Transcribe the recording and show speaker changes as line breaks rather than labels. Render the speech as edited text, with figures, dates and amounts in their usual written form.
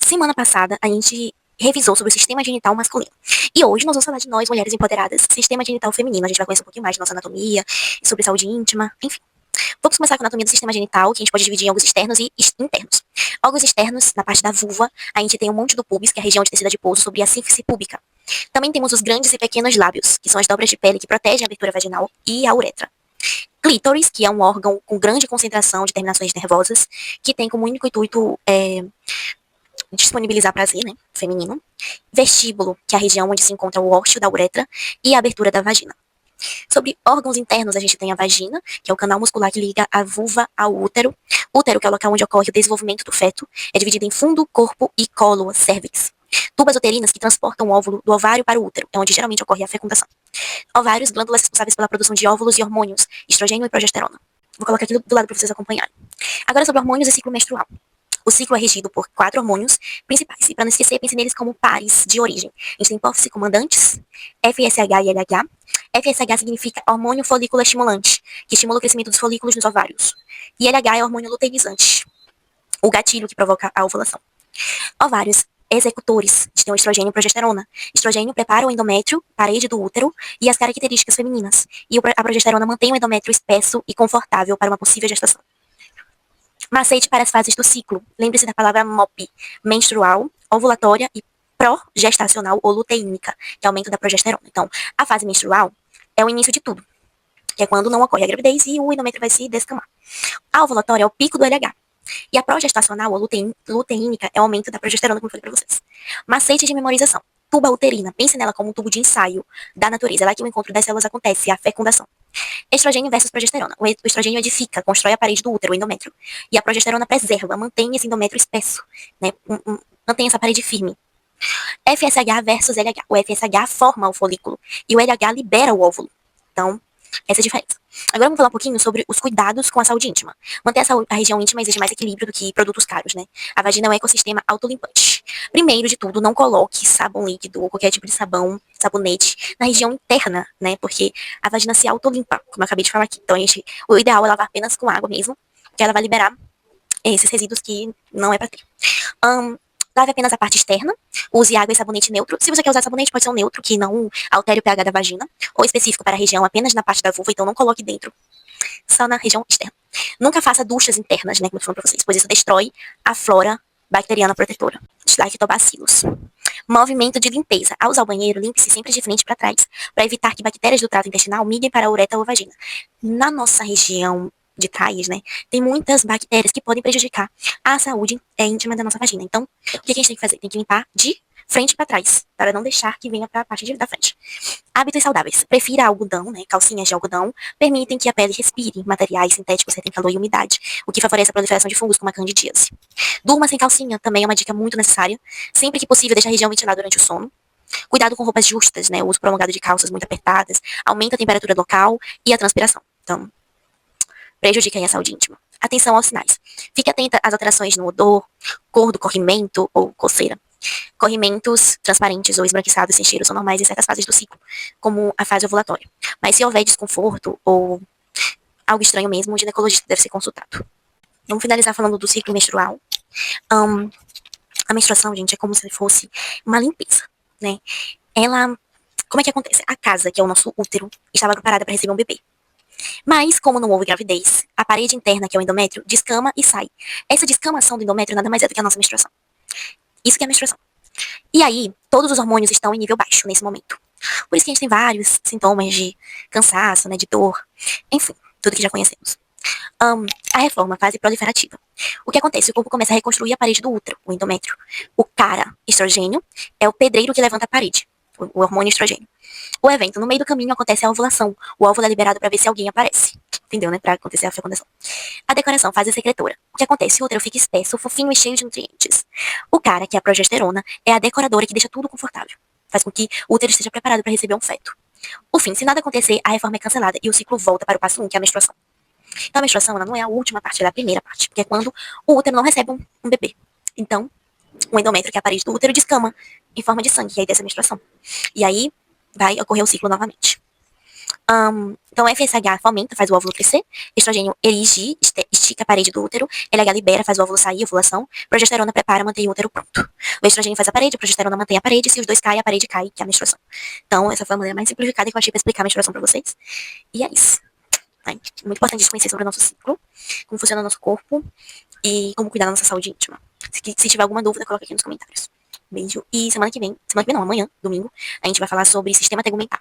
Semana passada, a gente revisou sobre o sistema genital masculino. E hoje nós vamos falar de nós, mulheres empoderadas, sistema genital feminino. A gente vai conhecer um pouquinho mais de nossa anatomia, sobre saúde íntima, enfim. Vamos começar com a anatomia do sistema genital, que a gente pode dividir em órgãos externos e internos. Órgãos externos, na parte da vulva, a gente tem o monte do pubis, que é a região de tecido adiposo, sobre a sínfise púbica. Também temos os grandes e pequenos lábios, que são as dobras de pele que protegem a abertura vaginal e a uretra. Clítoris, que é um órgão com grande concentração de terminações nervosas, que tem como único intuito disponibilizar prazer, né, feminino. Vestíbulo, que é a região onde se encontra o ósseo da uretra e a abertura da vagina. Sobre órgãos internos, a gente tem a vagina, que é o canal muscular que liga a vulva ao útero. Útero, que é o local onde ocorre o desenvolvimento do feto, é dividido em fundo, corpo e colo, cervix. Tubas uterinas que transportam o óvulo do ovário para o útero, é onde geralmente ocorre a fecundação. Ovários, glândulas responsáveis pela produção de óvulos e hormônios, estrogênio e progesterona. Vou colocar aqui do lado para vocês acompanharem. Agora sobre hormônios e ciclo menstrual. O ciclo é regido por 4 hormônios principais. E para não esquecer, pense neles como pares de origem. A gente tem hipófise comandantes, FSH e LH. FSH significa hormônio folículo estimulante, que estimula o crescimento dos folículos nos ovários. E LH é hormônio luteinizante, o gatilho que provoca a ovulação. Ovários executores, que tem o estrogênio e progesterona. Estrogênio prepara o endométrio, parede do útero, e as características femininas. E a progesterona mantém o endométrio espesso e confortável para uma possível gestação. Macete para as fases do ciclo. Lembre-se da palavra MOP, menstrual, ovulatória e progestacional ou luteínica, que é o aumento da progesterona. Então, a fase menstrual é o início de tudo, que é quando não ocorre a gravidez e o endométrio vai se descamar. A ovulatória é o pico do LH. E a progestacional ou luteínica é o aumento da progesterona, como eu falei para vocês. Macete de memorização. Tuba uterina. Pense nela como um tubo de ensaio da natureza. É lá que o encontro das células acontece, a fecundação. Estrogênio versus progesterona. O estrogênio edifica, constrói a parede do útero, o endométrio. E a progesterona preserva, mantém esse endométrio espesso, né? Mantém essa parede firme. FSH versus LH. O FSH forma o folículo e o LH libera o óvulo. Então, essa é a diferença. Agora vamos falar um pouquinho sobre os cuidados com a saúde íntima. Manter a região íntima exige mais equilíbrio do que produtos caros, né? A vagina é um ecossistema autolimpante. Primeiro de tudo, não coloque sabão líquido ou qualquer tipo de sabão, sabonete, na região interna, né? Porque a vagina se autolimpa, como eu acabei de falar aqui. Então, o ideal é lavar apenas com água mesmo, que ela vai liberar esses resíduos que não é pra ter. Lave apenas a parte externa, use água e sabonete neutro. Se você quer usar sabonete, pode ser um neutro, que não altere o pH da vagina, ou específico para a região apenas na parte da vulva, então não coloque dentro, só na região externa. Nunca faça duchas internas, né, como eu tô falando pra vocês, pois isso destrói a flora bacteriana protetora, os lactobacilos. Movimento de limpeza. Ao usar o banheiro, limpe-se sempre de frente para trás, para evitar que bactérias do trato intestinal migrem para a uretra ou vagina. Na nossa região de trás, né, tem muitas bactérias que podem prejudicar a saúde íntima da nossa vagina. Então, o que a gente tem que fazer? Tem que limpar de frente para trás, para não deixar que venha para a parte da frente. Hábitos saudáveis. Prefira algodão, né, calcinhas de algodão, permitem que a pele respire materiais sintéticos retém calor e umidade, o que favorece a proliferação de fungos como a candidíase. Durma sem calcinha, também é uma dica muito necessária. Sempre que possível, deixar a região ventilada durante o sono. Cuidado com roupas justas, né, o uso prolongado de calças muito apertadas, aumenta a temperatura local e a transpiração. Então, prejudica aí a saúde íntima. Atenção aos sinais. Fique atenta às alterações no odor, cor do corrimento ou coceira. Corrimentos transparentes ou esbranquiçados sem cheiro são normais em certas fases do ciclo, como a fase ovulatória. Mas se houver desconforto ou algo estranho mesmo, o ginecologista deve ser consultado. Vamos finalizar falando do ciclo menstrual. A menstruação, gente, é como se fosse uma limpeza, né? Como é que acontece? A casa, que é o nosso útero, estava preparada para receber um bebê. Mas, como não houve gravidez, a parede interna, que é o endométrio, descama e sai. Essa descamação do endométrio nada mais é do que a nossa menstruação. Isso que é a menstruação. E aí, todos os hormônios estão em nível baixo nesse momento. Por isso que a gente tem vários sintomas de cansaço, né, de dor, enfim, tudo que já conhecemos. A reforma, fase proliferativa. O que acontece? O corpo começa a reconstruir a parede do útero, o endométrio. O cara, estrogênio, é o pedreiro que levanta a parede, o hormônio estrogênio. O evento, no meio do caminho, acontece a ovulação. O óvulo é liberado para ver se alguém aparece. Entendeu, né? Para acontecer a fecundação. A decoração, fase secretora. O que acontece? O útero fica espesso, fofinho e cheio de nutrientes. O cara, que é a progesterona, é a decoradora que deixa tudo confortável. Faz com que o útero esteja preparado para receber um feto. O fim, se nada acontecer, a reforma é cancelada e o ciclo volta para o passo 1, que é a menstruação. Então, a menstruação ela não é a última parte, ela é a primeira parte, porque é quando o útero não recebe um bebê. Então, o endométrio, que é a parede do útero, descama em forma de sangue, e aí dessa menstruação. E aí vai ocorrer o ciclo novamente. Então, FSH fomenta, faz o óvulo crescer. Estrogênio erige, estica a parede do útero. LH libera, faz o óvulo sair, ovulação. Progesterona prepara, mantém o útero pronto. O estrogênio faz a parede, a progesterona mantém a parede. Se os dois caem, a parede cai, que é a menstruação. Então, essa foi a maneira mais simplificada que eu achei pra explicar a menstruação pra vocês. E é isso. É muito importante a gente conhecer sobre o nosso ciclo, como funciona o nosso corpo e como cuidar da nossa saúde íntima. Se tiver alguma dúvida, coloca aqui nos comentários. Beijo. E semana que vem não, amanhã, domingo, a gente vai falar sobre sistema tegumentar.